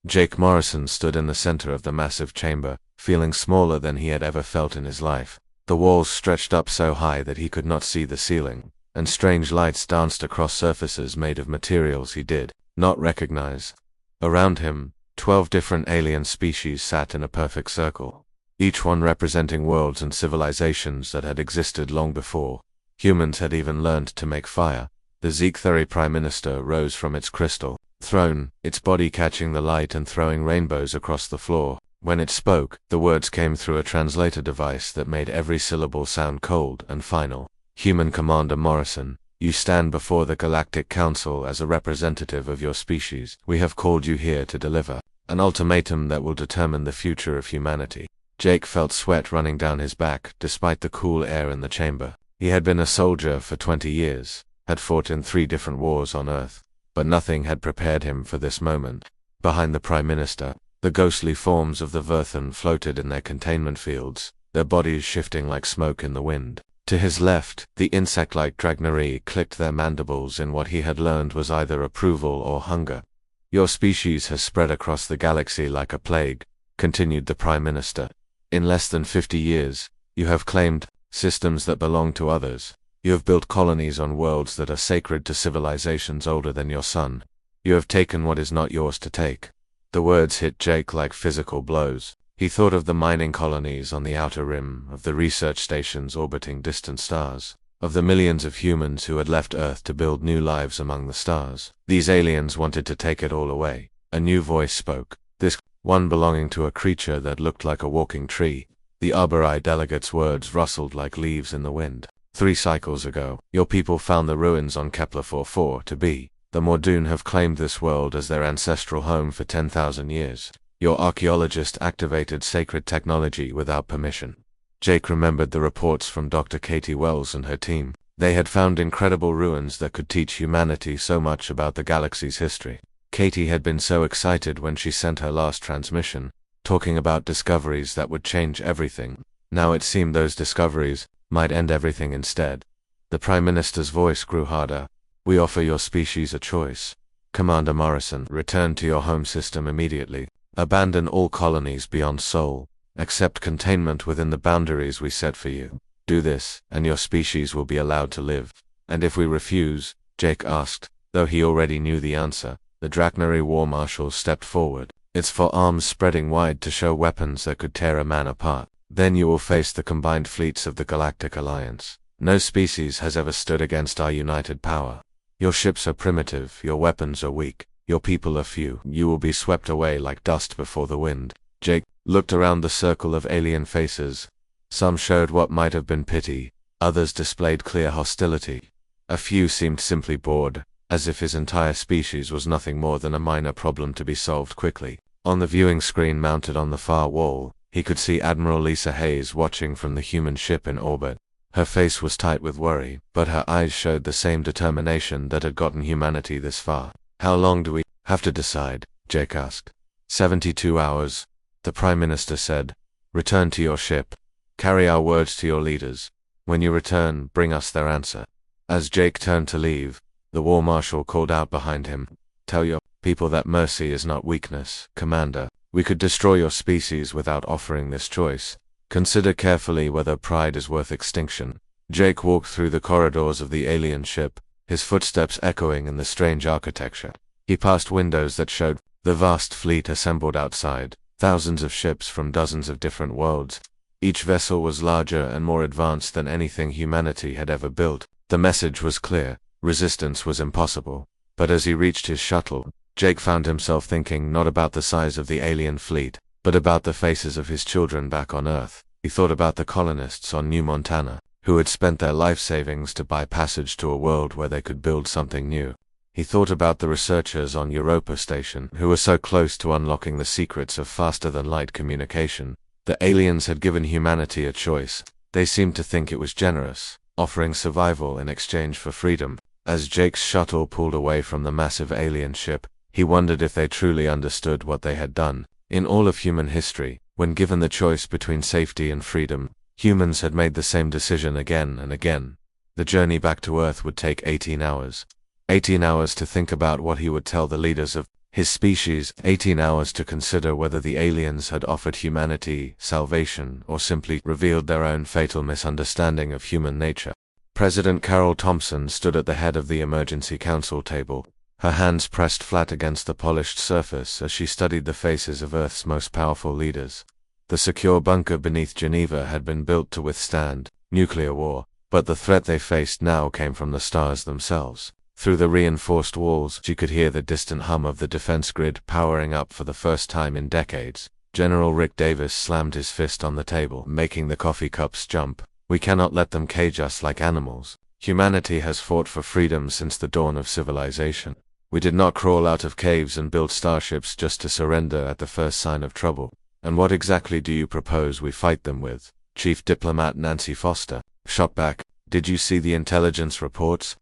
Jake Morrison stood in the center of the massive chamber, feeling smaller than he had ever felt in his life. The walls stretched up so high that he could not see the ceiling, and strange lights danced across surfaces made of materials he did not recognize. Around him, 12 different alien species sat in a perfect circle, each one representing worlds and civilizations that had existed long before. Humans had even learned to make fire. The Zeektheri Prime Minister rose from its crystal throne, its body catching the light and throwing rainbows across the floor. When it spoke, the words came through a translator device that made every syllable sound cold and final. Human Commander Morrison, you stand before the Galactic Council as a representative of your species. We have called you here to deliver an ultimatum that will determine the future of humanity. Jake felt sweat running down his back, despite the cool air in the chamber. He had been a soldier for 20 years, had fought in 3 different wars on Earth, but nothing had prepared him for this moment. Behind the Prime Minister, the ghostly forms of the Verthan floated in their containment fields, their bodies shifting like smoke in the wind. To his left, the insect-like Dragnari clicked their mandibles in what he had learned was either approval or hunger. Your species has spread across the galaxy like a plague, continued the Prime Minister. In less than 50 years, you have claimed systems that belong to others. You have built colonies on worlds that are sacred to civilizations older than your sun. You have taken what is not yours to take. The words hit Jake like physical blows. He thought of the mining colonies on the outer rim, of the research stations orbiting distant stars, of the millions of humans who had left Earth to build new lives among the stars. These aliens wanted to take it all away. A new voice spoke, this one belonging to a creature that looked like a walking tree. The Arbori delegate's words rustled like leaves in the wind. 3 cycles ago, your people found the ruins on Kepler 44 to be. The Mordoon have claimed this world as their ancestral home for 10,000 years. Your archaeologist activated sacred technology without permission. Jake remembered the reports from Dr. Katie Wells and her team. They had found incredible ruins that could teach humanity so much about the galaxy's history. Katie had been so excited when she sent her last transmission, talking about discoveries that would change everything. Now it seemed those discoveries might end everything instead. The Prime Minister's voice grew harder. We offer your species a choice. Commander Morrison, return to your home system immediately. Abandon all colonies beyond Sol. Accept containment within the boundaries we set for you. Do this, and your species will be allowed to live. And if we refuse? Jake asked, though he already knew the answer. The Dragnari War Marshal stepped forward, its forearms spreading wide to show weapons that could tear a man apart. Then you will face the combined fleets of the Galactic Alliance. No species has ever stood against our united power. Your ships are primitive, your weapons are weak, your people are few. You will be swept away like dust before the wind. Jake looked around the circle of alien faces. Some showed what might have been pity, others displayed clear hostility. A few seemed simply bored, as if his entire species was nothing more than a minor problem to be solved quickly. On the viewing screen mounted on the far wall, he could see Admiral Lisa Hayes watching from the human ship in orbit. Her face was tight with worry, but her eyes showed the same determination that had gotten humanity this far. How long do we have to decide? Jake asked. 72 hours, the Prime Minister said. Return to your ship. Carry our words to your leaders. When you return, bring us their answer. As Jake turned to leave, the War Marshal called out behind him. Tell your people that mercy is not weakness, Commander. We could destroy your species without offering this choice. Consider carefully whether pride is worth extinction. Jake walked through the corridors of the alien ship, his footsteps echoing in the strange architecture. He passed windows that showed the vast fleet assembled outside, thousands of ships from dozens of different worlds. Each vessel was larger and more advanced than anything humanity had ever built. The message was clear: resistance was impossible. But as he reached his shuttle, Jake found himself thinking not about the size of the alien fleet, but about the faces of his children back on Earth. He thought about the colonists on New Montana, who had spent their life savings to buy passage to a world where they could build something new. He thought about the researchers on Europa Station, who were so close to unlocking the secrets of faster-than-light communication. The aliens had given humanity a choice. They seemed to think it was generous, offering survival in exchange for freedom. As Jake's shuttle pulled away from the massive alien ship, he wondered if they truly understood what they had done. In all of human history, when given the choice between safety and freedom, humans had made the same decision again and again. The journey back to Earth would take 18 hours. 18 hours to think about what he would tell the leaders of His species, 18 hours to consider whether the aliens had offered humanity salvation or simply revealed their own fatal misunderstanding of human nature. President Carol Thompson stood at the head of the emergency council table, her hands pressed flat against the polished surface as she studied the faces of Earth's most powerful leaders. The secure bunker beneath Geneva had been built to withstand nuclear war, but the threat they faced now came from the stars themselves. Through the reinforced walls, she could hear the distant hum of the defense grid powering up for the first time in decades. General Rick Davis slammed his fist on the table, making the coffee cups jump. We cannot let them cage us like animals. Humanity has fought for freedom since the dawn of civilization. We did not crawl out of caves and build starships just to surrender at the first sign of trouble. And what exactly do you propose we fight them with? Chief Diplomat Nancy Foster shot back. Did you see the intelligence reports?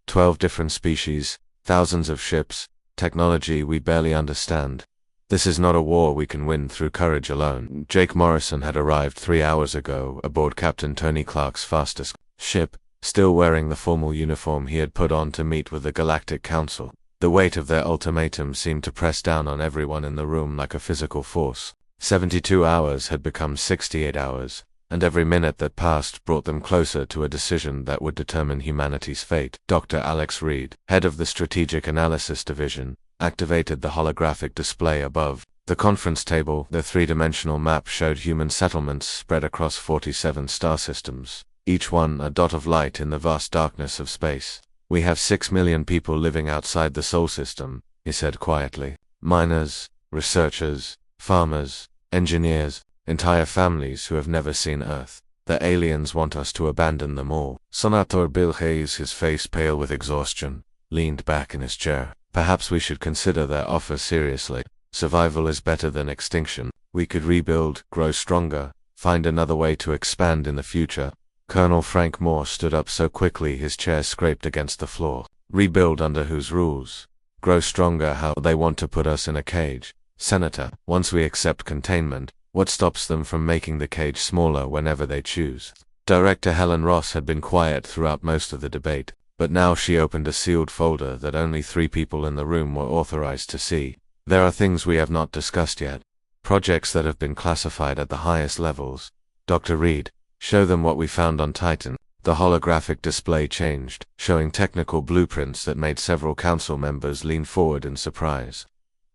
12 different species, thousands of ships, technology we barely understand. This is not a war we can win through courage alone. Jake Morrison had arrived 3 hours ago aboard Captain Tony Clark's fastest ship, still wearing the formal uniform he had put on to meet with the Galactic Council. The weight of their ultimatum seemed to press down on everyone in the room like a physical force. 72 hours had become 68 hours, and every minute that passed brought them closer to a decision that would determine humanity's fate. Dr. Alex Reed, head of the Strategic Analysis Division, activated the holographic display above the conference table. The three-dimensional map showed human settlements spread across 47 star systems, each one a dot of light in the vast darkness of space. We have 6 million people living outside the Sol system, he said quietly. Miners, researchers, farmers, engineers, entire families who have never seen Earth. The aliens want us to abandon them all. Senator Bill Hayes, his face pale with exhaustion, leaned back in his chair. Perhaps we should consider their offer seriously. Survival is better than extinction. We could rebuild, grow stronger, find another way to expand in the future. Colonel Frank Moore stood up so quickly his chair scraped against the floor. Rebuild under whose rules? Grow stronger? How? They want to put us in a cage. Senator, once we accept containment, what stops them from making the cage smaller whenever they choose? Director Helen Ross had been quiet throughout most of the debate, but now she opened a sealed folder that only 3 people in the room were authorized to see. There are things we have not discussed yet. Projects that have been classified at the highest levels. Dr. Reed, show them what we found on Titan. The holographic display changed, showing technical blueprints that made several council members lean forward in surprise.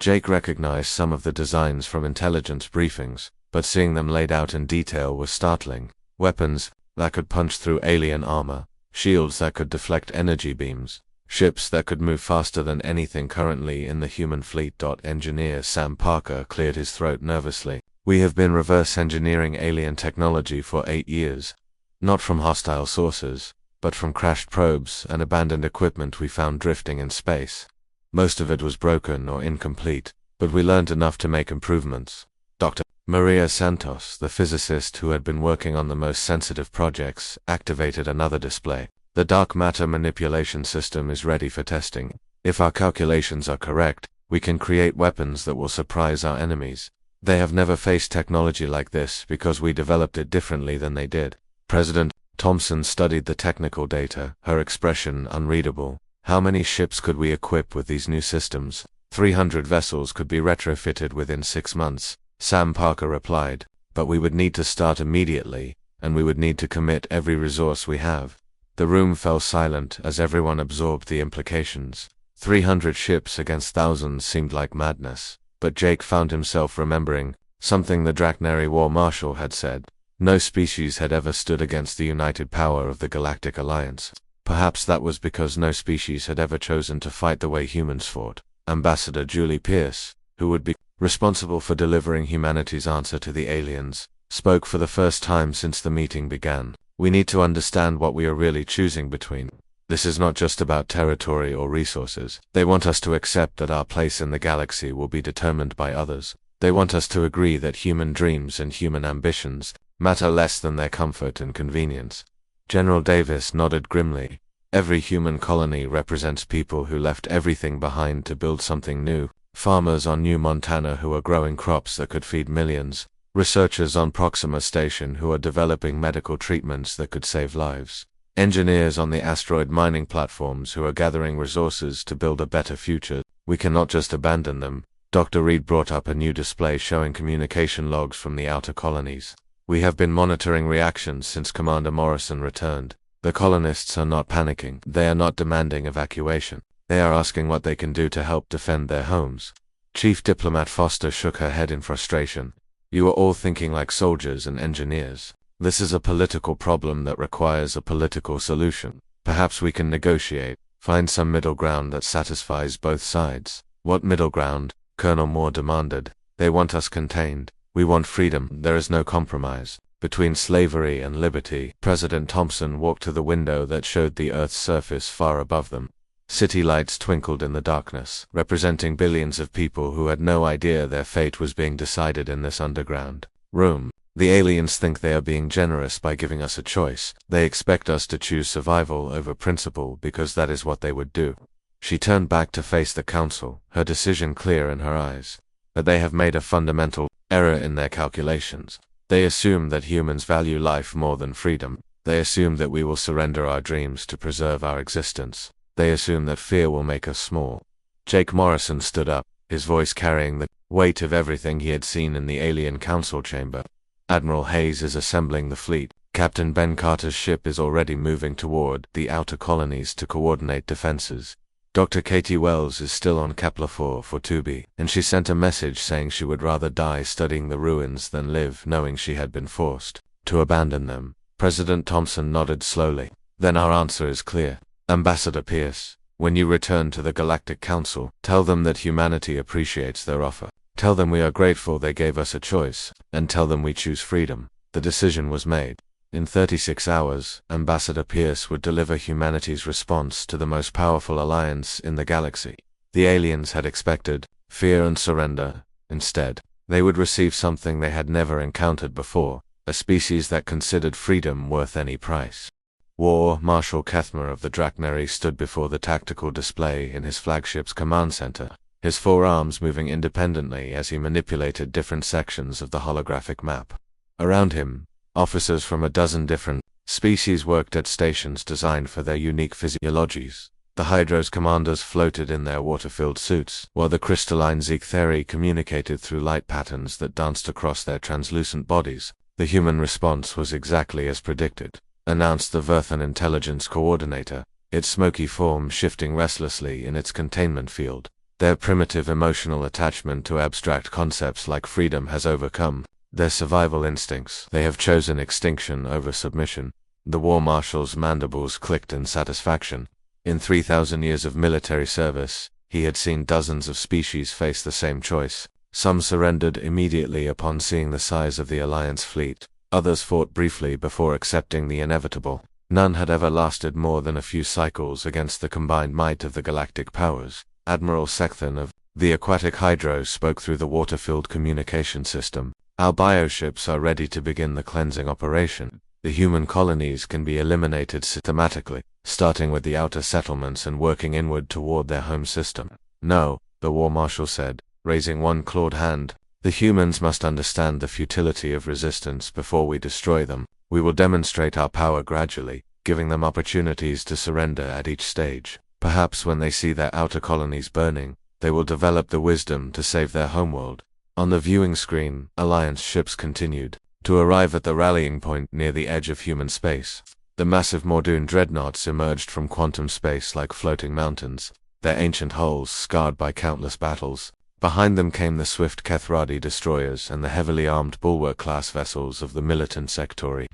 Jake recognized some of the designs from intelligence briefings, but seeing them laid out in detail was startling. Weapons that could punch through alien armor, shields that could deflect energy beams, ships that could move faster than anything currently in the human fleet. Engineer Sam Parker cleared his throat nervously. We have been reverse engineering alien technology for 8 years. Not from hostile sources, but from crashed probes and abandoned equipment we found drifting in space. Most of it was broken or incomplete, but we learned enough to make improvements. Dr. Maria Santos, the physicist who had been working on the most sensitive projects, activated another display. The dark matter manipulation system is ready for testing. If our calculations are correct, we can create weapons that will surprise our enemies. They have never faced technology like this because we developed it differently than they did. President Thompson studied the technical data, her expression unreadable. How many ships could we equip with these new systems? 300 vessels could be retrofitted within 6 months, Sam Parker replied. But we would need to start immediately, and we would need to commit every resource we have. The room fell silent as everyone absorbed the implications. 300 ships against thousands seemed like madness, but Jake found himself remembering something the Draknari War Marshal had said. No species had ever stood against the united power of the Galactic Alliance. Perhaps that was because no species had ever chosen to fight the way humans fought. Ambassador Julie Pierce, who would be responsible for delivering humanity's answer to the aliens, spoke for the first time since the meeting began. We need to understand what we are really choosing between. This is not just about territory or resources. They want us to accept that our place in the galaxy will be determined by others. They want us to agree that human dreams and human ambitions matter less than their comfort and convenience. General Davis nodded grimly. Every human colony represents people who left everything behind to build something new. Farmers on New Montana who are growing crops that could feed millions. Researchers on Proxima Station who are developing medical treatments that could save lives. Engineers on the asteroid mining platforms who are gathering resources to build a better future. We cannot just abandon them. Dr. Reed brought up a new display showing communication logs from the outer colonies. We have been monitoring reactions since Commander Morrison returned. The colonists are not panicking. They are not demanding evacuation. They are asking what they can do to help defend their homes. Chief Diplomat Foster shook her head in frustration. You are all thinking like soldiers and engineers. This is a political problem that requires a political solution. Perhaps we can negotiate, find some middle ground that satisfies both sides. What middle ground? Colonel Moore demanded. They want us contained. We want freedom. There is no compromise between slavery and liberty. President Thompson walked to the window that showed the Earth's surface far above them. City lights twinkled in the darkness, representing billions of people who had no idea their fate was being decided in this underground room. The aliens think they are being generous by giving us a choice. They expect us to choose survival over principle because that is what they would do. She turned back to face the council, her decision clear in her eyes. But they have made a fundamental error in their calculations. They assume that humans value life more than freedom. They assume that we will surrender our dreams to preserve our existence. They assume that fear will make us small. Jake Morrison stood up, his voice carrying the weight of everything he had seen in the alien council chamber. Admiral Hayes is assembling the fleet. Captain Ben Carter's ship is already moving toward the outer colonies to coordinate defenses. Dr. Katie Wells is still on Kepler 4 for Tubi, and she sent a message saying she would rather die studying the ruins than live knowing she had been forced to abandon them. President Thompson nodded slowly. Then our answer is clear. Ambassador Pierce, when you return to the Galactic Council, tell them that humanity appreciates their offer. Tell them we are grateful they gave us a choice, and tell them we choose freedom. The decision was made. In 36 hours, Ambassador Pierce would deliver humanity's response to the most powerful alliance in the galaxy. The aliens had expected fear and surrender. Instead, they would receive something they had never encountered before, a species that considered freedom worth any price. War Marshal Kethmer of the Drakneri stood before the tactical display in his flagship's command center, his four arms moving independently as he manipulated different sections of the holographic map. Around him, officers from a dozen different species worked at stations designed for their unique physiologies. The Hydro's commanders floated in their water-filled suits, while the crystalline Zeektheri communicated through light patterns that danced across their translucent bodies. The human response was exactly as predicted, announced the Verthan intelligence coordinator, its smoky form shifting restlessly in its containment field. Their primitive emotional attachment to abstract concepts like freedom has overcome their survival instincts. They have chosen extinction over submission. The War Marshal's mandibles clicked in satisfaction. In 3,000 years of military service, he had seen dozens of species face the same choice. Some surrendered immediately upon seeing the size of the Alliance fleet. Others fought briefly before accepting the inevitable. None had ever lasted more than a few cycles against the combined might of the galactic powers. Admiral Sekthan of the Aquatic Hydro spoke through the water-filled communication system. Our bioships are ready to begin the cleansing operation. The human colonies can be eliminated systematically, starting with the outer settlements and working inward toward their home system. No, the War Marshal said, raising one clawed hand. The humans must understand the futility of resistance before we destroy them. We will demonstrate our power gradually, giving them opportunities to surrender at each stage. Perhaps when they see their outer colonies burning, they will develop the wisdom to save their homeworld. On the viewing screen, Alliance ships continued to arrive at the rallying point near the edge of human space. The massive Mordoon dreadnoughts emerged from quantum space like floating mountains, their ancient hulls scarred by countless battles. Behind them came the swift Kethradi destroyers and the heavily armed Bulwark-class vessels of the militant Sectori.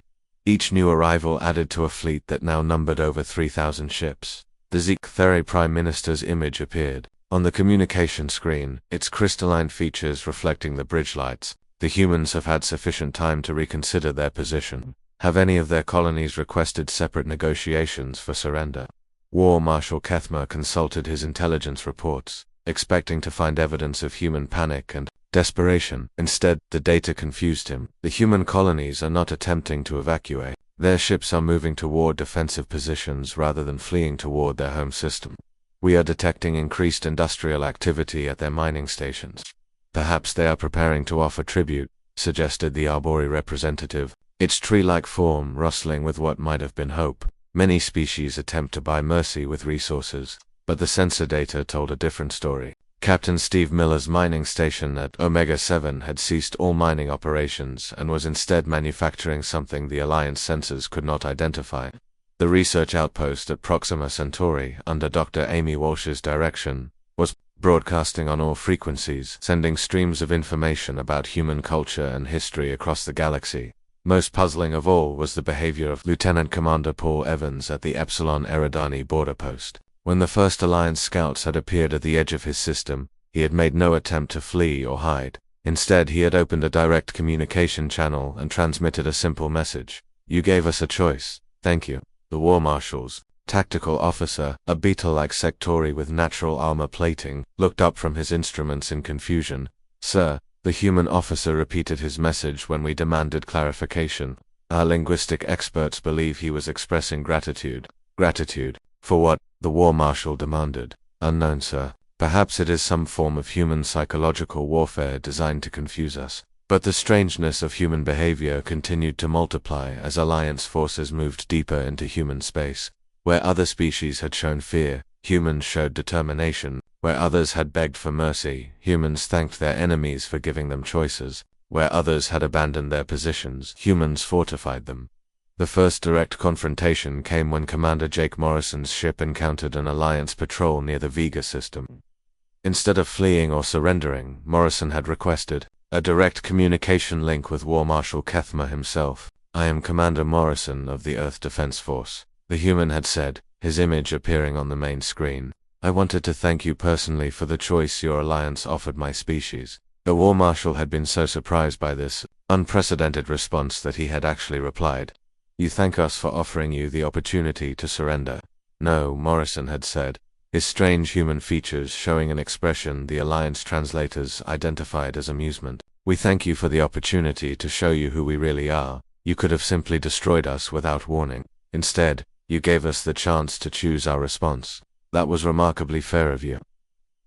Each new arrival added to a fleet that now numbered over 3,000 ships. The Zeektheri Prime Minister's image appeared on the communication screen, its crystalline features reflecting the bridge lights. The humans have had sufficient time to reconsider their position. Have any of their colonies requested separate negotiations for surrender? War Marshal Kethmer consulted his intelligence reports, expecting to find evidence of human panic and desperation. Instead, the data confused him. The human colonies are not attempting to evacuate. Their ships are moving toward defensive positions rather than fleeing toward their home system. We are detecting increased industrial activity at their mining stations. Perhaps they are preparing to offer tribute, suggested the Arbori representative, its tree-like form rustling with what might have been hope. Many species attempt to buy mercy with resources, but the sensor data told a different story. Captain Steve Miller's mining station at Omega-7 had ceased all mining operations and was instead manufacturing something the Alliance sensors could not identify. The research outpost at Proxima Centauri, under Dr. Amy Walsh's direction, was broadcasting on all frequencies, sending streams of information about human culture and history across the galaxy. Most puzzling of all was the behavior of Lieutenant Commander Paul Evans at the Epsilon Eridani border post. When the first Alliance scouts had appeared at the edge of his system, he had made no attempt to flee or hide. Instead, he had opened a direct communication channel and transmitted a simple message. "You gave us a choice. Thank you." The War Marshal's tactical officer, a beetle-like sectori with natural armor plating, looked up from his instruments in confusion. "Sir," the human officer repeated his message when we demanded clarification. "Our linguistic experts believe he was expressing gratitude." "Gratitude? For what?" the War Marshal demanded. "Unknown, sir. Perhaps it is some form of human psychological warfare designed to confuse us." But the strangeness of human behavior continued to multiply as Alliance forces moved deeper into human space. Where other species had shown fear, humans showed determination. Where others had begged for mercy, humans thanked their enemies for giving them choices. Where others had abandoned their positions, humans fortified them. The first direct confrontation came when Commander Jake Morrison's ship encountered an Alliance patrol near the Vega system. Instead of fleeing or surrendering, Morrison had requested a direct communication link with War Marshal Kethma himself. "I am Commander Morrison of the Earth Defense Force," the human had said, his image appearing on the main screen. "I wanted to thank you personally for the choice your Alliance offered my species." The War Marshal had been so surprised by this unprecedented response that he had actually replied, "You thank us for offering you the opportunity to surrender." "No," Morrison had said, his strange human features showing an expression the Alliance translators identified as amusement. "We thank you for the opportunity to show you who we really are. You could have simply destroyed us without warning. Instead, you gave us the chance to choose our response. That was remarkably fair of you."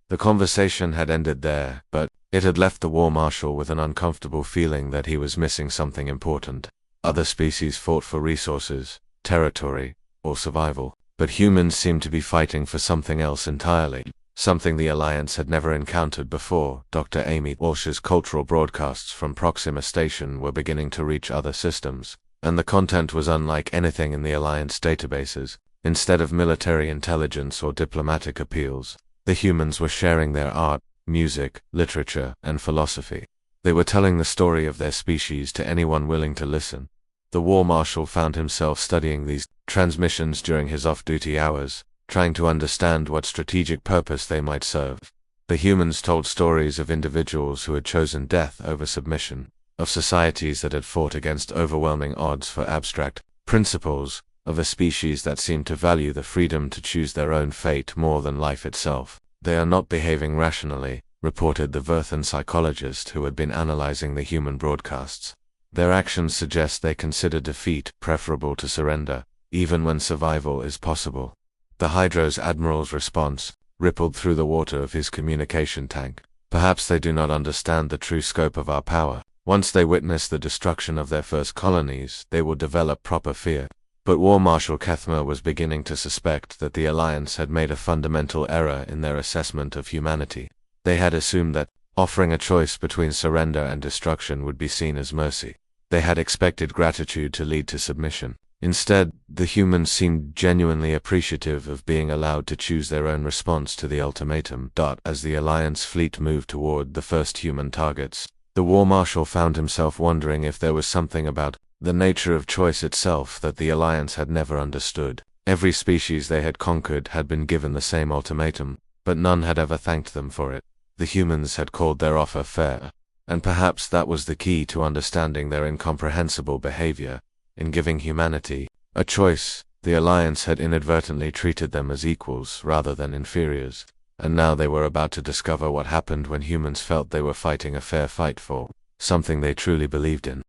The conversation had ended there, but it had left the War Marshal with an uncomfortable feeling that he was missing something important. Other species fought for resources, territory, or survival. But humans seemed to be fighting for something else entirely, something the Alliance had never encountered before. Dr. Amy Walsh's cultural broadcasts from Proxima Station were beginning to reach other systems, and the content was unlike anything in the Alliance databases. Instead of military intelligence or diplomatic appeals, the humans were sharing their art, music, literature, and philosophy. They were telling the story of their species to anyone willing to listen. The War Marshal found himself studying these transmissions during his off-duty hours, trying to understand what strategic purpose they might serve. The humans told stories of individuals who had chosen death over submission, of societies that had fought against overwhelming odds for abstract principles, of a species that seemed to value the freedom to choose their own fate more than life itself. "They are not behaving rationally," reported the Verthan psychologist who had been analyzing the human broadcasts. "Their actions suggest they consider defeat preferable to surrender, even when survival is possible." The Hydro's admiral's response rippled through the water of his communication tank. "Perhaps they do not understand the true scope of our power. Once they witness the destruction of their first colonies, they will develop proper fear." But War Marshal Kethma was beginning to suspect that the Alliance had made a fundamental error in their assessment of humanity. They had assumed that offering a choice between surrender and destruction would be seen as mercy. They had expected gratitude to lead to submission. Instead, the humans seemed genuinely appreciative of being allowed to choose their own response to the ultimatum. As the Alliance fleet moved toward the first human targets, the War Marshal found himself wondering if there was something about the nature of choice itself that the Alliance had never understood. Every species they had conquered had been given the same ultimatum, but none had ever thanked them for it. The humans had called their offer fair. And perhaps that was the key to understanding their incomprehensible behavior. In giving humanity a choice, the Alliance had inadvertently treated them as equals rather than inferiors, and now they were about to discover what happened when humans felt they were fighting a fair fight for something they truly believed in.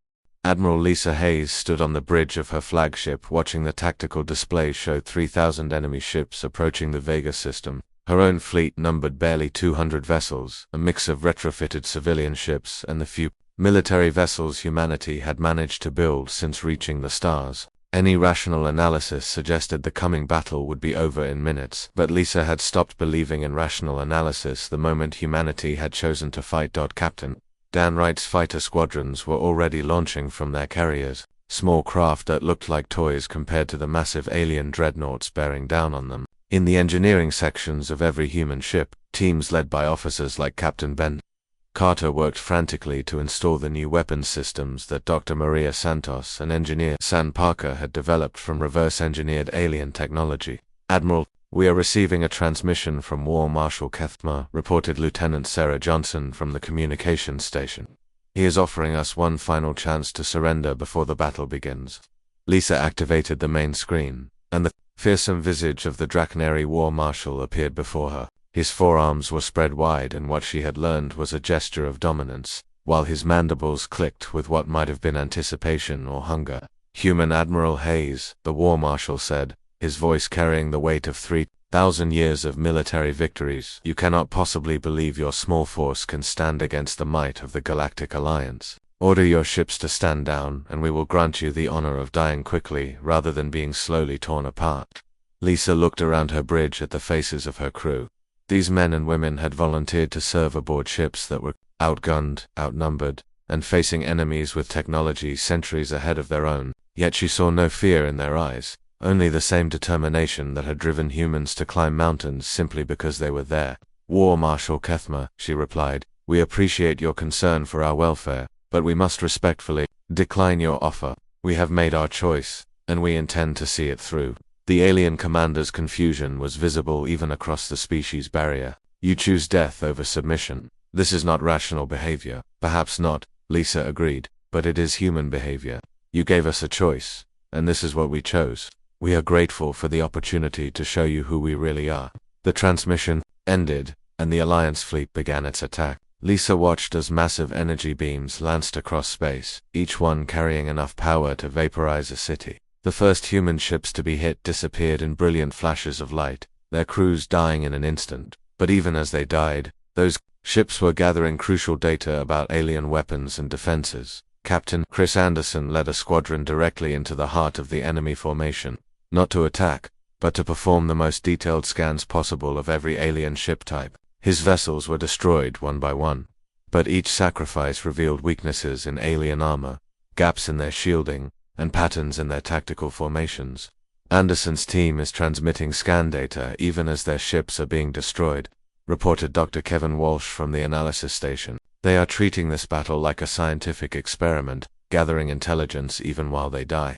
Admiral Lisa Hayes stood on the bridge of her flagship watching the tactical display show 3,000 enemy ships approaching the Vega system. Her own fleet numbered barely 200 vessels, a mix of retrofitted civilian ships and the few military vessels humanity had managed to build since reaching the stars. Any rational analysis suggested the coming battle would be over in minutes, but Lisa had stopped believing in rational analysis the moment humanity had chosen to fight. Captain Dan Wright's fighter squadrons were already launching from their carriers, small craft that looked like toys compared to the massive alien dreadnoughts bearing down on them. In the engineering sections of every human ship, teams led by officers like Captain Ben Carter worked frantically to install the new weapons systems that Dr. Maria Santos and engineer San Parker had developed from reverse-engineered alien technology. "Admiral, we are receiving a transmission from War Marshal Kethma," reported Lieutenant Sarah Johnson from the communications station. "He is offering us one final chance to surrender before the battle begins." Lisa activated the main screen, and the fearsome visage of the Drachnary War Marshal appeared before her. His forearms were spread wide, and what she had learned was a gesture of dominance, while his mandibles clicked with what might have been anticipation or hunger. "Human Admiral Hayes," the War Marshal said, his voice carrying the weight of 3,000 years of military victories, "you cannot possibly believe your small force can stand against the might of the Galactic Alliance. Order your ships to stand down, and we will grant you the honor of dying quickly rather than being slowly torn apart." Lisa looked around her bridge at the faces of her crew. These men and women had volunteered to serve aboard ships that were outgunned, outnumbered, and facing enemies with technology centuries ahead of their own, yet she saw no fear in their eyes, only the same determination that had driven humans to climb mountains simply because they were there. "War Marshal Kethma," she replied, "we appreciate your concern for our welfare, but we must respectfully decline your offer. We have made our choice, and we intend to see it through." The alien commander's confusion was visible even across the species barrier. "You choose death over submission. This is not rational behavior." "Perhaps not," Lisa agreed, "but it is human behavior. You gave us a choice, and this is what we chose. We are grateful for the opportunity to show you who we really are." The transmission ended, and the Alliance fleet began its attack. Lisa watched as massive energy beams lanced across space, each one carrying enough power to vaporize a city. The first human ships to be hit disappeared in brilliant flashes of light, their crews dying in an instant. But even as they died, those ships were gathering crucial data about alien weapons and defenses. Captain Chris Anderson led a squadron directly into the heart of the enemy formation, not to attack, but to perform the most detailed scans possible of every alien ship type. His vessels were destroyed one by one, but each sacrifice revealed weaknesses in alien armor, gaps in their shielding, and patterns in their tactical formations. "Anderson's team is transmitting scan data even as their ships are being destroyed," reported Dr. Kevin Walsh from the analysis station. "They are treating this battle like a scientific experiment, gathering intelligence even while they die."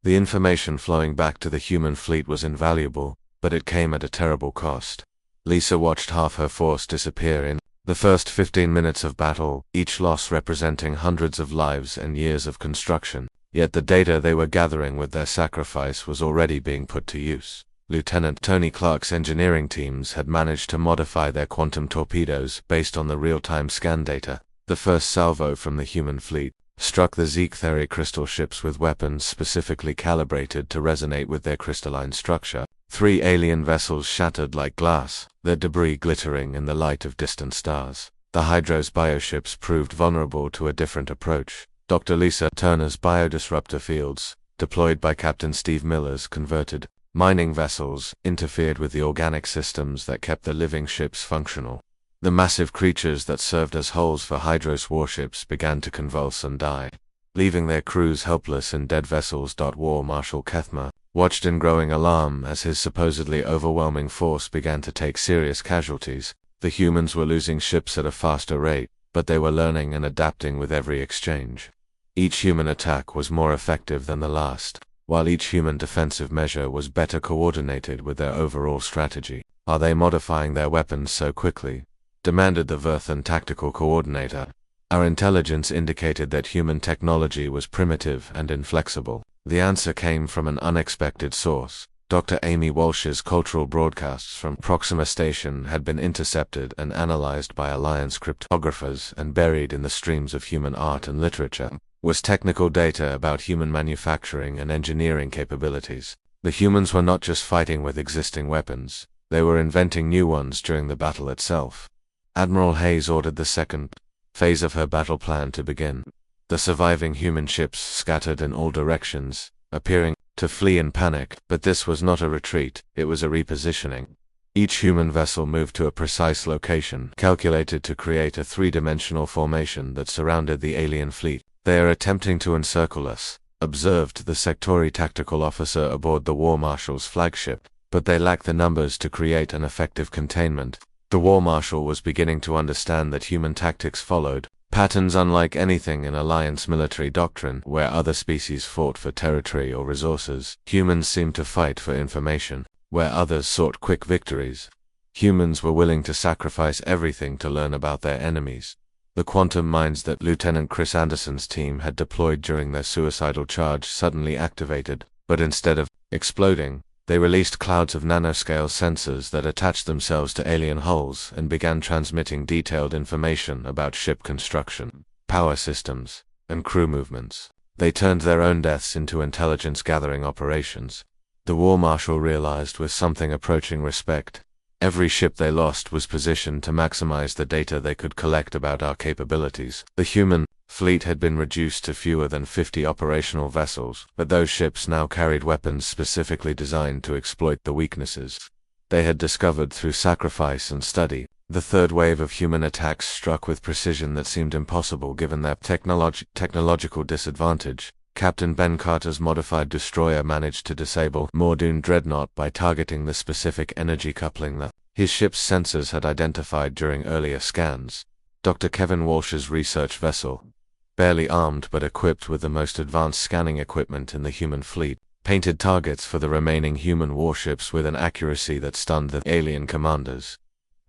The information flowing back to the human fleet was invaluable, but it came at a terrible cost. Lisa watched half her force disappear in the first 15 minutes of battle, each loss representing hundreds of lives and years of construction. Yet the data they were gathering with their sacrifice was already being put to use. Lieutenant Tony Clark's engineering teams had managed to modify their quantum torpedoes based on the real-time scan data. The first salvo from the human fleet struck the Zeek-Theory crystal ships with weapons specifically calibrated to resonate with their crystalline structure. 3 alien vessels shattered like glass, their debris glittering in the light of distant stars. The Hydros bioships proved vulnerable to a different approach. Dr. Lisa Turner's biodisruptor fields, deployed by Captain Steve Miller's converted mining vessels, interfered with the organic systems that kept the living ships functional. The massive creatures that served as hulls for Hydros warships began to convulse and die, leaving their crews helpless in dead vessels. War Marshal Kethma watched in growing alarm as his supposedly overwhelming force began to take serious casualties. The humans were losing ships at a faster rate, but they were learning and adapting with every exchange. Each human attack was more effective than the last, while each human defensive measure was better coordinated with their overall strategy. "Are they modifying their weapons so quickly?" demanded the Verthan tactical coordinator. "Our intelligence indicated that human technology was primitive and inflexible." The answer came from an unexpected source. Dr. Amy Walsh's cultural broadcasts from Proxima Station had been intercepted and analyzed by Alliance cryptographers and buried in the streams of human art and literature was technical data about human manufacturing and engineering capabilities. The humans were not just fighting with existing weapons, they were inventing new ones during the battle itself. Admiral Hayes ordered the second phase of her battle plan to begin. The surviving human ships scattered in all directions, appearing to flee in panic, but this was not a retreat, it was a repositioning. Each human vessel moved to a precise location, calculated to create a three-dimensional formation that surrounded the alien fleet. "They are attempting to encircle us," observed the Sectori tactical officer aboard the War Marshal's flagship, "but they lack the numbers to create an effective containment." The War Marshal was beginning to understand that human tactics followed patterns unlike anything in Alliance military doctrine, where other species fought for territory or resources. Humans seemed to fight for information, where others sought quick victories. Humans were willing to sacrifice everything to learn about their enemies. The quantum mines that Lieutenant Chris Anderson's team had deployed during their suicidal charge suddenly activated, but instead of exploding, they released clouds of nanoscale sensors that attached themselves to alien hulls and began transmitting detailed information about ship construction, power systems, and crew movements. They turned their own deaths into intelligence-gathering operations. The War Marshal realized with something approaching respect. Every ship they lost was positioned to maximize the data they could collect about our capabilities. The human fleet had been reduced to fewer than 50 operational vessels, but those ships now carried weapons specifically designed to exploit the weaknesses they had discovered through sacrifice and study. The third wave of human attacks struck with precision that seemed impossible given their technological disadvantage. Captain Ben Carter's modified destroyer managed to disable Mordoon Dreadnought by targeting the specific energy coupling that his ship's sensors had identified during earlier scans. Dr. Kevin Walsh's research vessel, barely armed but equipped with the most advanced scanning equipment in the human fleet, painted targets for the remaining human warships with an accuracy that stunned the alien commanders.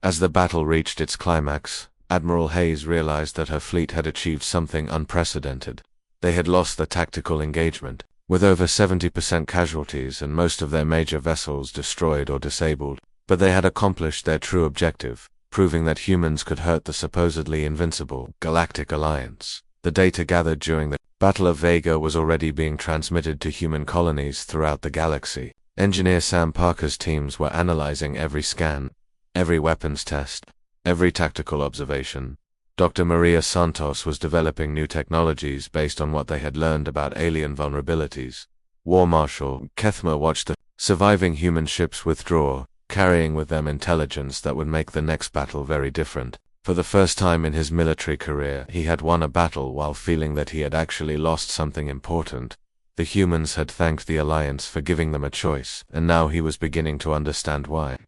As the battle reached its climax, Admiral Hayes realized that her fleet had achieved something unprecedented. They had lost the tactical engagement, with over 70% casualties and most of their major vessels destroyed or disabled, but they had accomplished their true objective, proving that humans could hurt the supposedly invincible Galactic Alliance. The data gathered during the Battle of Vega was already being transmitted to human colonies throughout the galaxy. Engineer Sam Parker's teams were analyzing every scan, every weapons test, every tactical observation. Dr. Maria Santos was developing new technologies based on what they had learned about alien vulnerabilities. War Marshal Kethma watched the surviving human ships withdraw, carrying with them intelligence that would make the next battle very different. For the first time in his military career, he had won a battle while feeling that he had actually lost something important. The humans had thanked the Alliance for giving them a choice, and now he was beginning to understand why.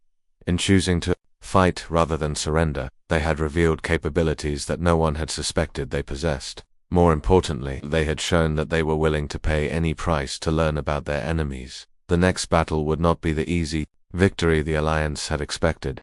In choosing to fight rather than surrender, they had revealed capabilities that no one had suspected they possessed. More importantly, they had shown that they were willing to pay any price to learn about their enemies. The next battle would not be the easy victory the Alliance had expected.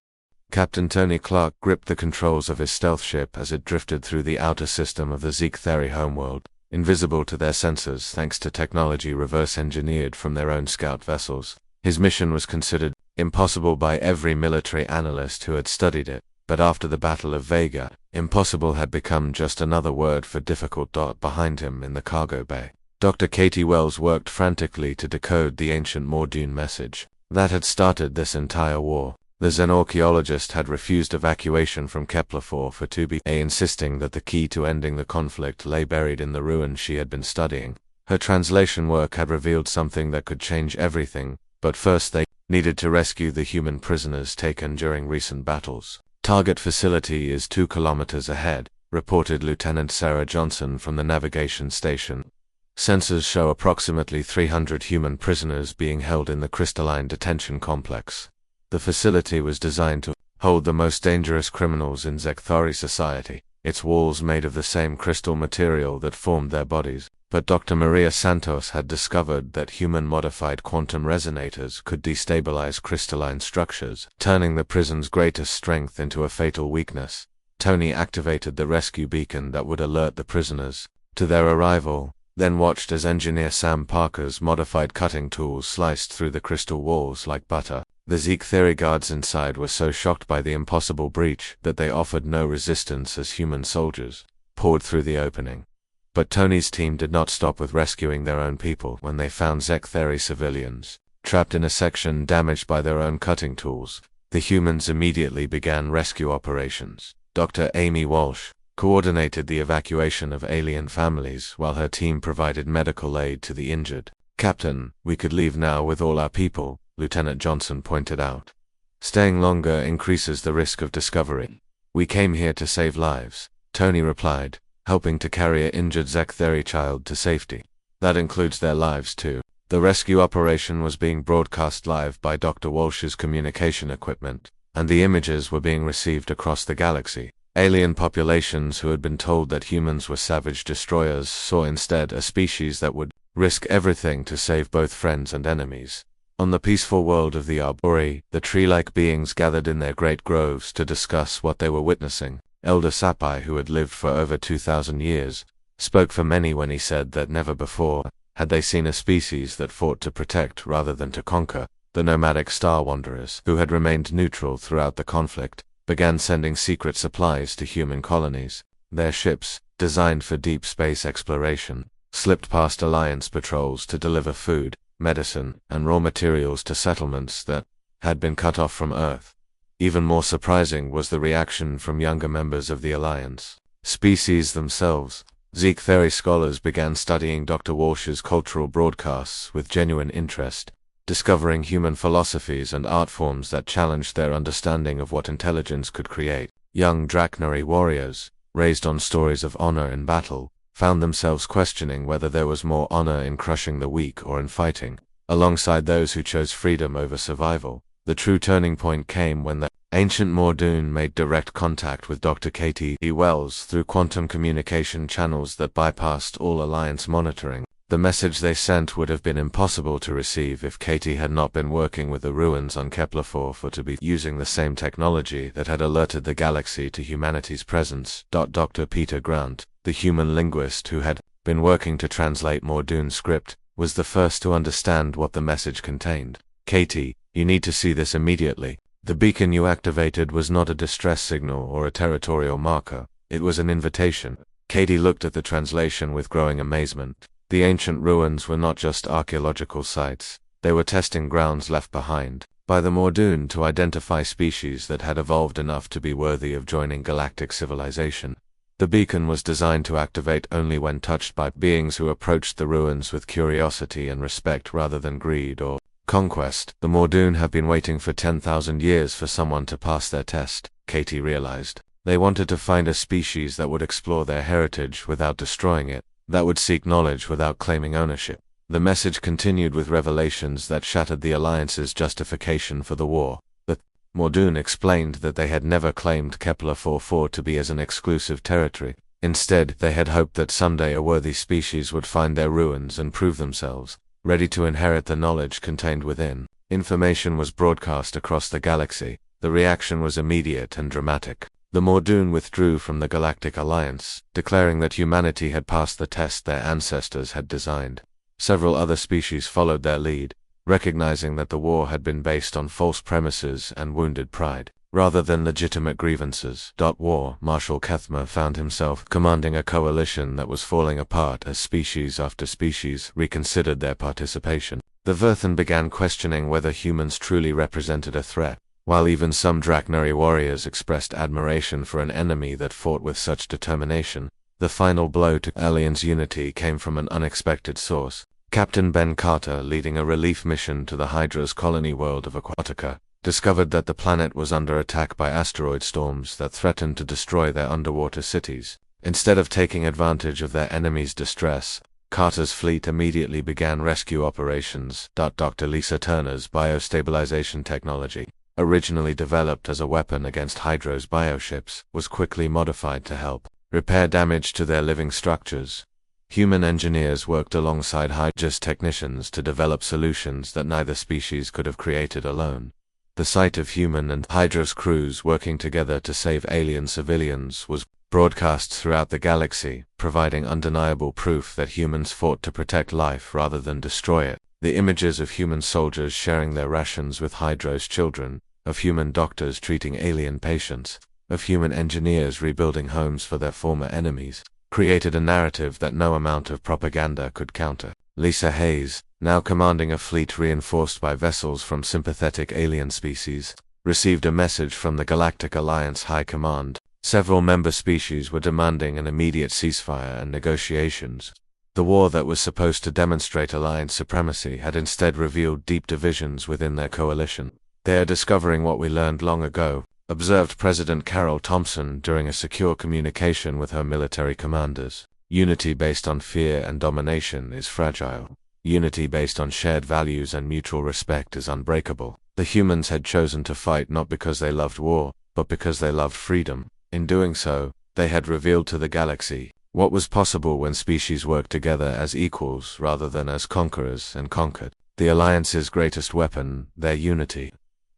Captain Tony Clark gripped the controls of his stealth ship as it drifted through the outer system of the Zeke-Theri homeworld, invisible to their sensors thanks to technology reverse-engineered from their own scout vessels. His mission was considered impossible by every military analyst who had studied it, but after the Battle of Vega, impossible had become just another word for difficult. Behind him in the cargo bay, Dr. Katie Wells worked frantically to decode the ancient Mordoon message that had started this entire war. The xenorchaeologist had refused evacuation from Kepler-4 for 2B, insisting that the key to ending the conflict lay buried in the ruins she had been studying. Her translation work had revealed something that could change everything, but first they needed to rescue the human prisoners taken during recent battles. Target facility is 2 kilometers ahead, reported Lieutenant Sarah Johnson from the navigation station. Sensors show approximately 300 human prisoners being held in the crystalline detention complex. The facility was designed to hold the most dangerous criminals in Zeke-Theri society, its walls made of the same crystal material that formed their bodies. But Dr. Maria Santos had discovered that human-modified quantum resonators could destabilize crystalline structures, turning the prison's greatest strength into a fatal weakness. Tony activated the rescue beacon that would alert the prisoners to their arrival, then watched as Engineer Sam Parker's modified cutting tools sliced through the crystal walls like butter. The Zeke-Theri guards inside were so shocked by the impossible breach that they offered no resistance as human soldiers poured through the opening. But Tony's team did not stop with rescuing their own people when they found Zeke-Theri civilians trapped in a section damaged by their own cutting tools. The humans immediately began rescue operations. Dr. Amy Walsh coordinated the evacuation of alien families while her team provided medical aid to the injured. "Captain, we could leave now with all our people," Lieutenant Johnson pointed out. "Staying longer increases the risk of discovery." "We came here to save lives," Tony replied, helping to carry an injured Zektheri child to safety. "That includes their lives too." The rescue operation was being broadcast live by Dr. Walsh's communication equipment, and the images were being received across the galaxy. Alien populations who had been told that humans were savage destroyers saw instead a species that would risk everything to save both friends and enemies. On the peaceful world of the Arbori, the tree-like beings gathered in their great groves to discuss what they were witnessing. Elder Sapai, who had lived for over 2,000 years, spoke for many when he said that never before had they seen a species that fought to protect rather than to conquer. The nomadic Star Wanderers, who had remained neutral throughout the conflict, began sending secret supplies to human colonies. Their ships, designed for deep space exploration, slipped past Alliance patrols to deliver food, medicine, and raw materials to settlements that had been cut off from Earth. Even more surprising was the reaction from younger members of the Alliance. Species themselves. Zektheri scholars began studying Dr. Walsh's cultural broadcasts with genuine interest, discovering human philosophies and art forms that challenged their understanding of what intelligence could create. Young Draknari warriors, raised on stories of honor in battle, found themselves questioning whether there was more honor in crushing the weak or in fighting. Alongside those who chose freedom over survival, the true turning point came when the ancient Mordoon made direct contact with Dr. Katie E. Wells through quantum communication channels that bypassed all Alliance monitoring. The message they sent would have been impossible to receive if Katie had not been working with the ruins on Kepler-4 for to be using the same technology that had alerted the galaxy to humanity's presence. Dr. Peter Grant, the human linguist who had been working to translate Mordoon's script, was the first to understand what the message contained. "Katie, you need to see this immediately. The beacon you activated was not a distress signal or a territorial marker. It was an invitation." Katie looked at the translation with growing amazement. The ancient ruins were not just archaeological sites, they were testing grounds left behind by the Mordoon to identify species that had evolved enough to be worthy of joining galactic civilization. The beacon was designed to activate only when touched by beings who approached the ruins with curiosity and respect rather than greed or conquest. The Mordoon have been waiting for 10,000 years for someone to pass their test, Katie realized. They wanted to find a species that would explore their heritage without destroying it, that would seek knowledge without claiming ownership. The message continued with revelations that shattered the Alliance's justification for the war. The Mordoon explained that they had never claimed Kepler-4 to be as an exclusive territory. Instead, they had hoped that someday a worthy species would find their ruins and prove themselves ready to inherit the knowledge contained within. Information was broadcast across the galaxy. The reaction was immediate and dramatic. The Mordoon withdrew from the Galactic Alliance, declaring that humanity had passed the test their ancestors had designed. Several other species followed their lead, recognizing that the war had been based on false premises and wounded pride, rather than legitimate grievances. War Marshal Kethma found himself commanding a coalition that was falling apart as species after species reconsidered their participation. The Verthan began questioning whether humans truly represented a threat, while even some Draknari warriors expressed admiration for an enemy that fought with such determination. The final blow to Alliance unity came from an unexpected source. Captain Ben Carter, leading a relief mission to the Hydra's colony world of Aquatica, discovered that the planet was under attack by asteroid storms that threatened to destroy their underwater cities. Instead of taking advantage of their enemies' distress, Carter's fleet immediately began rescue operations. Dr. Lisa Turner's biostabilization technology, originally developed as a weapon against Hydra's bioships, was quickly modified to help repair damage to their living structures. Human engineers worked alongside Hydra's technicians to develop solutions that neither species could have created alone. The sight of human and Hydra's crews working together to save alien civilians was broadcast throughout the galaxy, providing undeniable proof that humans fought to protect life rather than destroy it. The images of human soldiers sharing their rations with Hydra's children, of human doctors treating alien patients, of human engineers rebuilding homes for their former enemies, created a narrative that no amount of propaganda could counter. Lisa Hayes, now commanding a fleet reinforced by vessels from sympathetic alien species, received a message from the Galactic Alliance High Command. Several member species were demanding an immediate ceasefire and negotiations. The war that was supposed to demonstrate alliance supremacy had instead revealed deep divisions within their coalition. "They are discovering what we learned long ago," observed President Carol Thompson during a secure communication with her military commanders. "Unity based on fear and domination is fragile. Unity based on shared values and mutual respect is unbreakable." The humans had chosen to fight not because they loved war, but because they loved freedom. In doing so, they had revealed to the galaxy what was possible when species worked together as equals rather than as conquerors and conquered. The Alliance's greatest weapon, their unity,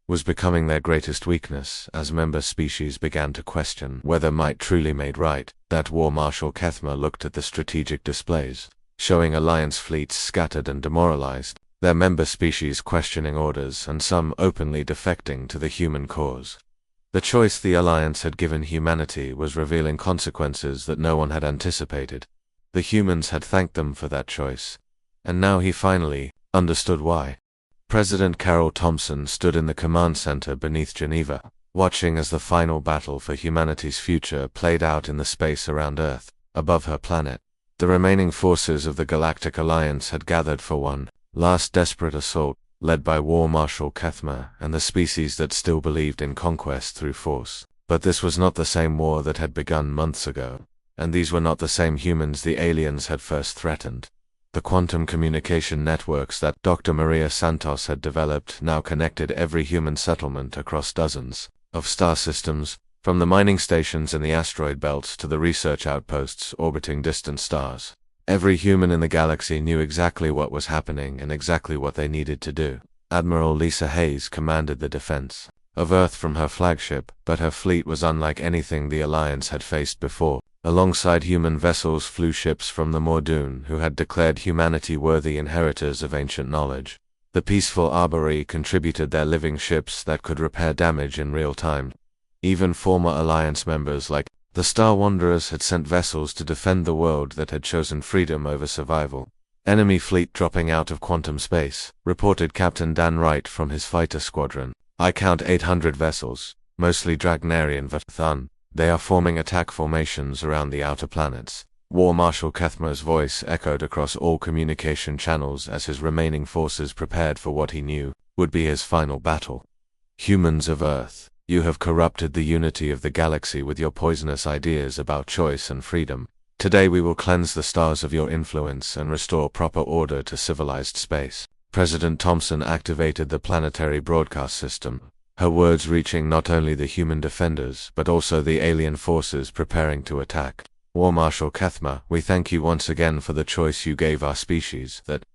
was becoming their greatest weakness as member species began to question whether might truly made right. That War Marshal Kethma looked at the strategic displays, showing Alliance fleets scattered and demoralized, their member species questioning orders and some openly defecting to the human cause. The choice the Alliance had given humanity was revealing consequences that no one had anticipated. The humans had thanked them for that choice, and now he finally understood why. President Carol Thompson stood in the command center beneath Geneva, watching as the final battle for humanity's future played out in the space around Earth, above her planet. The remaining forces of the Galactic Alliance had gathered for one last desperate assault, led by War Marshal Kethma and the species that still believed in conquest through force. But this was not the same war that had begun months ago, and these were not the same humans the aliens had first threatened. The quantum communication networks that Dr. Maria Santos had developed now connected every human settlement across dozens of star systems, from the mining stations in the asteroid belts to the research outposts orbiting distant stars. Every human in the galaxy knew exactly what was happening and exactly what they needed to do. Admiral Lisa Hayes commanded the defense of Earth from her flagship, but her fleet was unlike anything the Alliance had faced before. Alongside human vessels flew ships from the Mordoon who had declared humanity worthy inheritors of ancient knowledge. The peaceful Arbori contributed their living ships that could repair damage in real time. Even former Alliance members like the Star Wanderers had sent vessels to defend the world that had chosen freedom over survival. "Enemy fleet dropping out of quantum space," reported Captain Dan Wright from his fighter squadron. "I count 800 vessels, mostly Dragnarian Vathun. They are forming attack formations around the outer planets." War Marshal Kethma's voice echoed across all communication channels as his remaining forces prepared for what he knew would be his final battle. "Humans of Earth, you have corrupted the unity of the galaxy with your poisonous ideas about choice and freedom. Today we will cleanse the stars of your influence and restore proper order to civilized space." President Thompson activated the planetary broadcast system, her words reaching not only the human defenders but also the alien forces preparing to attack. "War Marshal Kethma, we thank you once again for the choice you gave our species. That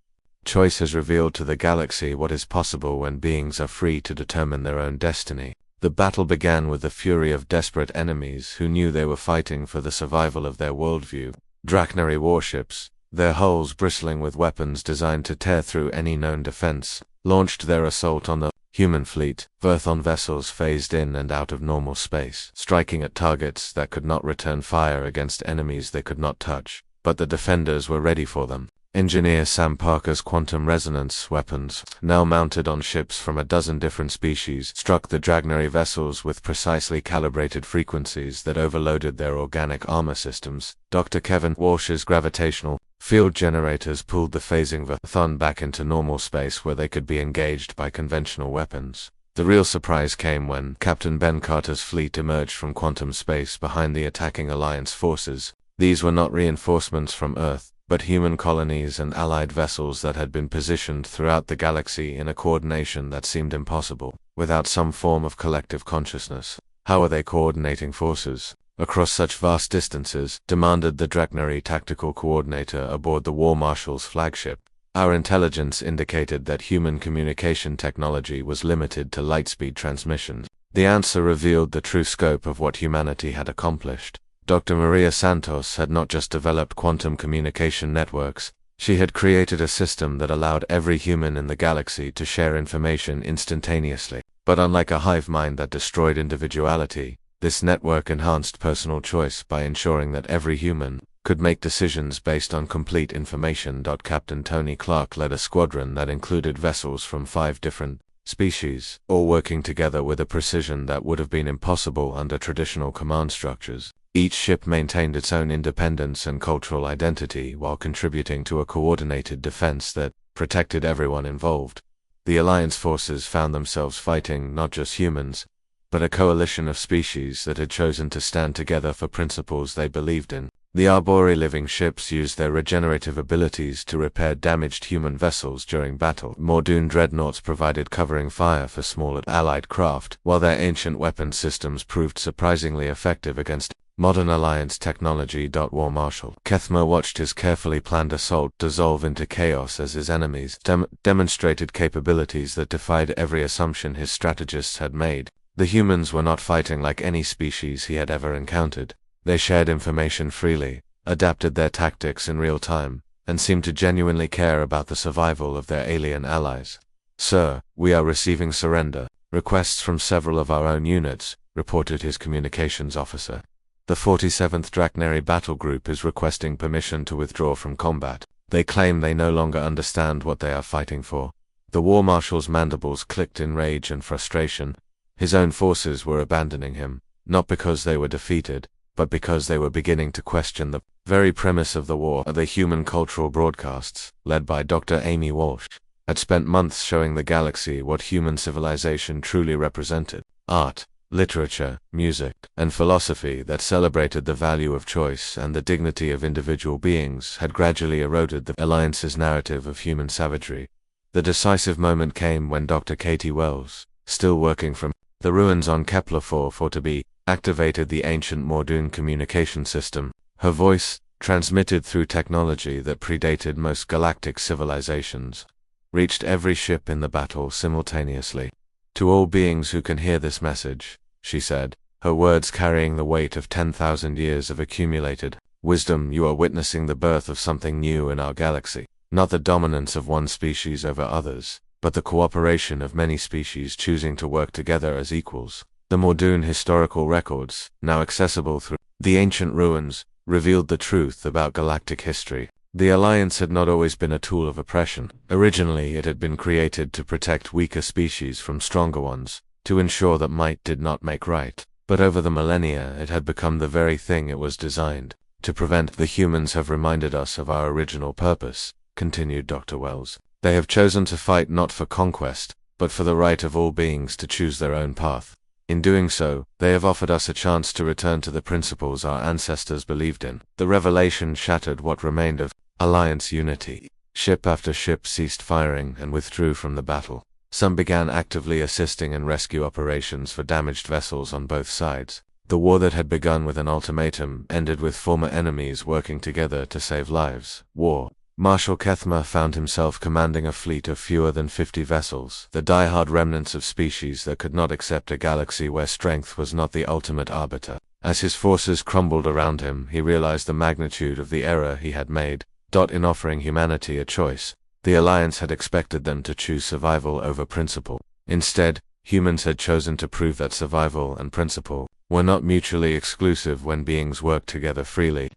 choice has revealed to the galaxy what is possible when beings are free to determine their own destiny." The battle began with the fury of desperate enemies who knew they were fighting for the survival of their worldview. Drachnary warships, their hulls bristling with weapons designed to tear through any known defense, launched their assault on the human fleet. Verthon vessels phased in and out of normal space, striking at targets that could not return fire against enemies they could not touch. But the defenders were ready for them. Engineer Sam Parker's quantum resonance weapons, now mounted on ships from a dozen different species, struck the Dragnary vessels with precisely calibrated frequencies that overloaded their organic armor systems. Dr. Kevin Walsh's gravitational field generators pulled the phasing Vathun back into normal space where they could be engaged by conventional weapons. The real surprise came when Captain Ben Carter's fleet emerged from quantum space behind the attacking Alliance forces. These were not reinforcements from Earth, but human colonies and allied vessels that had been positioned throughout the galaxy in a coordination that seemed impossible, without some form of collective consciousness. How are they coordinating forces across such vast distances? Demanded the Dragnary tactical coordinator aboard the War Marshal's flagship. Our intelligence indicated that human communication technology was limited to lightspeed transmissions. The answer revealed the true scope of what humanity had accomplished. Dr. Maria Santos had not just developed quantum communication networks, she had created a system that allowed every human in the galaxy to share information instantaneously. But unlike a hive mind that destroyed individuality, this network enhanced personal choice by ensuring that every human could make decisions based on complete information. Captain Tony Clark led a squadron that included vessels from 5 different species, all working together with a precision that would have been impossible under traditional command structures. Each ship maintained its own independence and cultural identity while contributing to a coordinated defense that protected everyone involved. The Alliance forces found themselves fighting not just humans, but a coalition of species that had chosen to stand together for principles they believed in. The Arbori-living ships used their regenerative abilities to repair damaged human vessels during battle. Mordoon dreadnoughts provided covering fire for smaller allied craft, while their ancient weapon systems proved surprisingly effective against modern Alliance technology. War Marshal Kethmer watched his carefully planned assault dissolve into chaos as his enemies demonstrated capabilities that defied every assumption his strategists had made. The humans were not fighting like any species he had ever encountered. They shared information freely, adapted their tactics in real time, and seemed to genuinely care about the survival of their alien allies. "Sir, we are receiving surrender requests from several of our own units," reported his communications officer. "The 47th Drachnary Battle Group is requesting permission to withdraw from combat. They claim they no longer understand what they are fighting for." The War Marshal's mandibles clicked in rage and frustration. His own forces were abandoning him, not because they were defeated, but because they were beginning to question the very premise of the war. The Human Cultural Broadcasts, led by Dr. Amy Walsh, had spent months showing the galaxy what human civilization truly represented: art, literature, music, and philosophy that celebrated the value of choice and the dignity of individual beings had gradually eroded the Alliance's narrative of human savagery. The decisive moment came when Dr. Katie Wells, still working from the ruins on Kepler 442b, activated the ancient Mordoon communication system. Her voice, transmitted through technology that predated most galactic civilizations, reached every ship in the battle simultaneously. "To all beings who can hear this message," she said, her words carrying the weight of 10,000 years of accumulated wisdom, "you are witnessing the birth of something new in our galaxy. Not the dominance of one species over others, but the cooperation of many species choosing to work together as equals." The Mordoon historical records, now accessible through the ancient ruins, revealed the truth about galactic history. The Alliance had not always been a tool of oppression. Originally, it had been created to protect weaker species from stronger ones, to ensure that might did not make right. But over the millennia, it had become the very thing it was designed to prevent. "The humans have reminded us of our original purpose," continued Dr. Wells. "They have chosen to fight not for conquest, but for the right of all beings to choose their own path. In doing so, they have offered us a chance to return to the principles our ancestors believed in." The revelation shattered what remained of Alliance unity. Ship after ship ceased firing and withdrew from the battle. Some began actively assisting in rescue operations for damaged vessels on both sides. The war that had begun with an ultimatum ended with former enemies working together to save lives. War Marshal Kethmer found himself commanding a fleet of fewer than 50 vessels, the die-hard remnants of species that could not accept a galaxy where strength was not the ultimate arbiter. As his forces crumbled around him, he realized the magnitude of the error he had made. In offering humanity a choice, the Alliance had expected them to choose survival over principle. Instead, humans had chosen to prove that survival and principle were not mutually exclusive when beings worked together freely.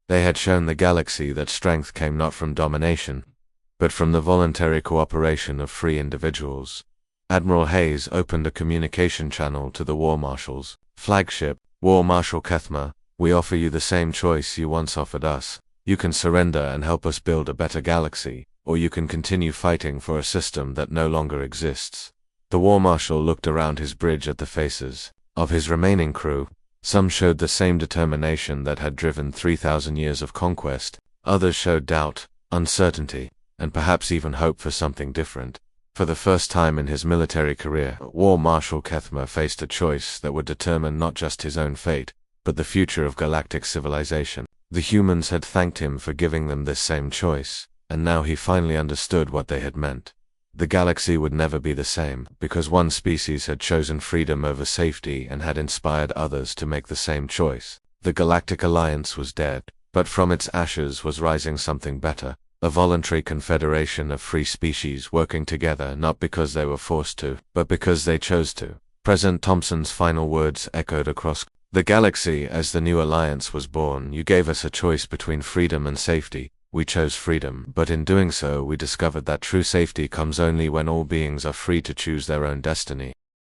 They had shown the galaxy that strength came not from domination, but from the voluntary cooperation of free individuals. Admiral Hayes opened a communication channel to the War Marshal's flagship. "War Marshal Kethmer, we offer you the same choice you once offered us. You can surrender and help us build a better galaxy, or you can continue fighting for a system that no longer exists." The War Marshal looked around his bridge at the faces of his remaining crew. Some showed the same determination that had driven 3,000 years of conquest. Others showed doubt, uncertainty, and perhaps even hope for something different. For the first time in his military career, War Marshal Kethmer faced a choice that would determine not just his own fate, but the future of galactic civilization. The humans had thanked him for giving them this same choice, and now he finally understood what they had meant. The galaxy would never be the same, because one species had chosen freedom over safety and had inspired others to make the same choice. The Galactic Alliance was dead, but from its ashes was rising something better, a voluntary confederation of free species working together not because they were forced to, but because they chose to. President Thompson's final words echoed across the galaxy as the new alliance was born. "You gave us a choice between freedom and safety. We chose freedom, but in doing so we discovered that true safety comes only when all beings are free to choose their own destiny."